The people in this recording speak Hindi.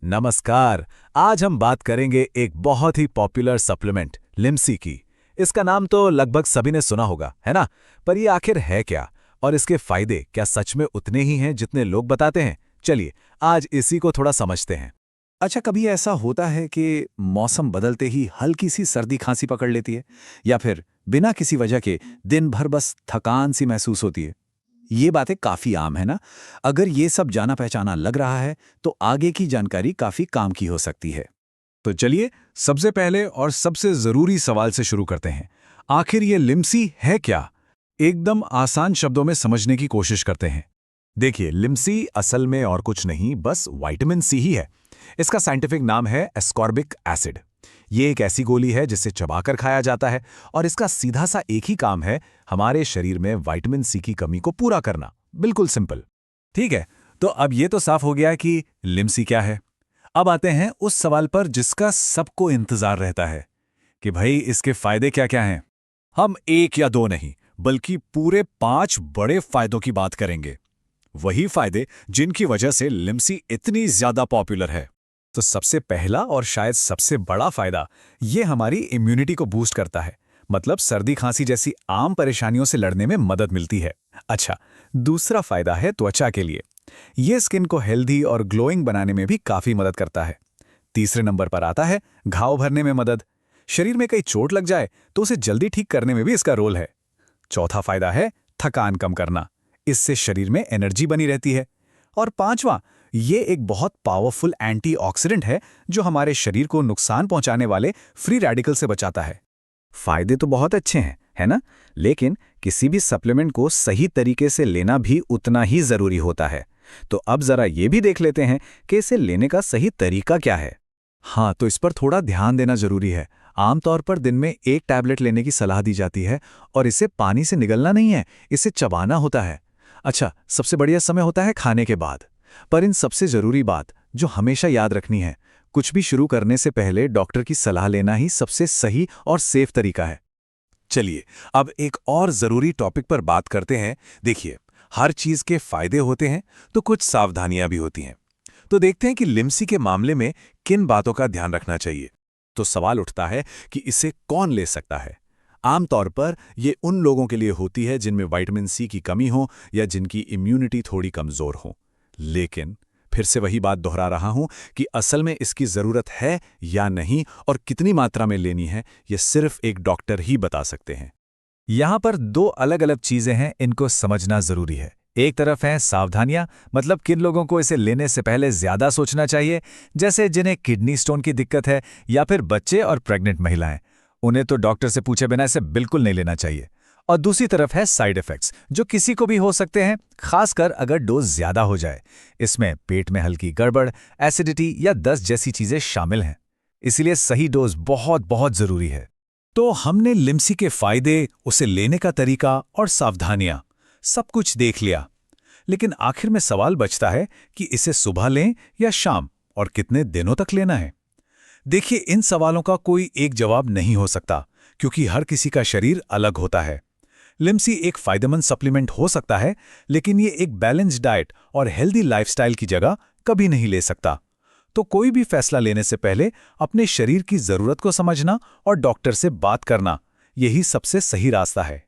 नमस्कार। आज हम बात करेंगे एक बहुत ही पॉपुलर सप्लीमेंट लिम्सी की। इसका नाम तो लगभग सभी ने सुना होगा, है ना? पर ये आखिर है क्या और इसके फायदे क्या सच में उतने ही हैं जितने लोग बताते हैं? चलिए आज इसी को थोड़ा समझते हैं। अच्छा, कभी ऐसा होता है कि मौसम बदलते ही हल्की सी सर्दी खांसी पकड़ लेती है या फिर बिना किसी वजह के दिन भर बस थकान सी महसूस होती है। ये बातें काफी आम है ना। अगर ये सब जाना पहचाना लग रहा है तो आगे की जानकारी काफी काम की हो सकती है। तो चलिए सबसे पहले और सबसे जरूरी सवाल से शुरू करते हैं। आखिर ये लिम्सी है क्या? एकदम आसान शब्दों में समझने की कोशिश करते हैं। देखिए, लिम्सी असल में और कुछ नहीं, बस विटामिन सी ही है। इसका साइंटिफिक नाम है एस्कॉर्बिक एसिड। ये एक ऐसी गोली है जिसे चबाकर खाया जाता है और इसका सीधा सा एक ही काम है, हमारे शरीर में विटामिन सी की कमी को पूरा करना। बिल्कुल सिंपल। ठीक है, तो अब ये तो साफ हो गया कि लिम्सी क्या है। अब आते हैं उस सवाल पर जिसका सबको इंतजार रहता है कि भाई इसके फायदे क्या क्या हैं। हम एक या दो नहीं बल्कि पूरे 5 बड़े फायदों की बात करेंगे। वही फायदे जिनकी वजह से लिम्सी इतनी ज्यादा पॉपुलर है। तो सबसे पहला और शायद सबसे बड़ा फायदा ये हमारी इम्यूनिटी को बूस्ट करता है। मतलब सर्दी खांसी जैसी आम परेशानियों से लड़ने में मदद मिलती है। अच्छा, दूसरा फायदा है त्वचा के लिए। ये स्किन को हेल्दी और ग्लोइंग बनाने में भी काफी मदद करता है। तीसरे नंबर पर आता है घाव भरने में मदद। शरीर में कहीं चोट लग जाए तो उसे जल्दी ठीक करने में भी इसका रोल है। चौथा फायदा है थकान कम करना। इससे शरीर में एनर्जी बनी रहती है। और पांचवा, ये एक बहुत पावरफुल एंटीऑक्सीडेंट है जो हमारे शरीर को नुकसान पहुंचाने वाले फ्री रेडिकल से बचाता है। फायदे तो बहुत अच्छे हैं, है ना? लेकिन किसी भी सप्लीमेंट को सही तरीके से लेना भी उतना ही जरूरी होता है। तो अब जरा ये भी देख लेते हैं कि इसे लेने का सही तरीका क्या है। हाँ, तो इस पर थोड़ा ध्यान देना जरूरी है। आमतौर पर दिन में एक टैबलेट लेने की सलाह दी जाती है और इसे पानी से निगलना नहीं है, इसे चबाना होता है। अच्छा, सबसे बढ़िया समय होता है खाने के बाद। पर इन सबसे जरूरी बात जो हमेशा याद रखनी है, कुछ भी शुरू करने से पहले डॉक्टर की सलाह लेना ही सबसे सही और सेफ तरीका है। चलिए अब एक और जरूरी टॉपिक पर बात करते हैं। देखिए, हर चीज के फायदे होते हैं तो कुछ सावधानियां भी होती हैं। तो देखते हैं कि लिम्सी के मामले में किन बातों का ध्यान रखना चाहिए। तो सवाल उठता है कि इसे कौन ले सकता है। आमतौर पर यह उन लोगों के लिए होती है जिनमें विटामिन सी की कमी हो या जिनकी इम्यूनिटी थोड़ी कमजोर हो। लेकिन फिर से वही बात दोहरा रहा हूं कि असल में इसकी जरूरत है या नहीं और कितनी मात्रा में लेनी है, यह सिर्फ एक डॉक्टर ही बता सकते हैं। यहां पर दो अलग अलग चीजें हैं, इनको समझना जरूरी है। एक तरफ है सावधानियां, मतलब किन लोगों को इसे लेने से पहले ज्यादा सोचना चाहिए, जैसे जिन्हें किडनी स्टोन की दिक्कत है या फिर बच्चे और प्रेग्नेंट महिलाएं। उन्हें तो डॉक्टर से पूछे बिना इसे बिल्कुल नहीं लेना चाहिए। और दूसरी तरफ है साइड इफेक्ट्स, जो किसी को भी हो सकते हैं, खासकर अगर डोज ज्यादा हो जाए। इसमें पेट में हल्की गड़बड़, एसिडिटी या दस्त जैसी चीजें शामिल हैं। इसलिए सही डोज बहुत बहुत जरूरी है। तो हमने लिम्सी के फायदे, उसे लेने का तरीका और सावधानियां सब कुछ देख लिया। लेकिन आखिर में सवाल बचता है कि इसे सुबह लें या शाम और कितने दिनों तक लेना है। देखिए, इन सवालों का कोई एक जवाब नहीं हो सकता क्योंकि हर किसी का शरीर अलग होता है। लिम्सी एक फायदेमंद सप्लीमेंट हो सकता है, लेकिन ये एक बैलेंस्ड डाइट और हेल्दी लाइफस्टाइल की जगह कभी नहीं ले सकता। तो कोई भी फैसला लेने से पहले अपने शरीर की जरूरत को समझना और डॉक्टर से बात करना, यही सबसे सही रास्ता है।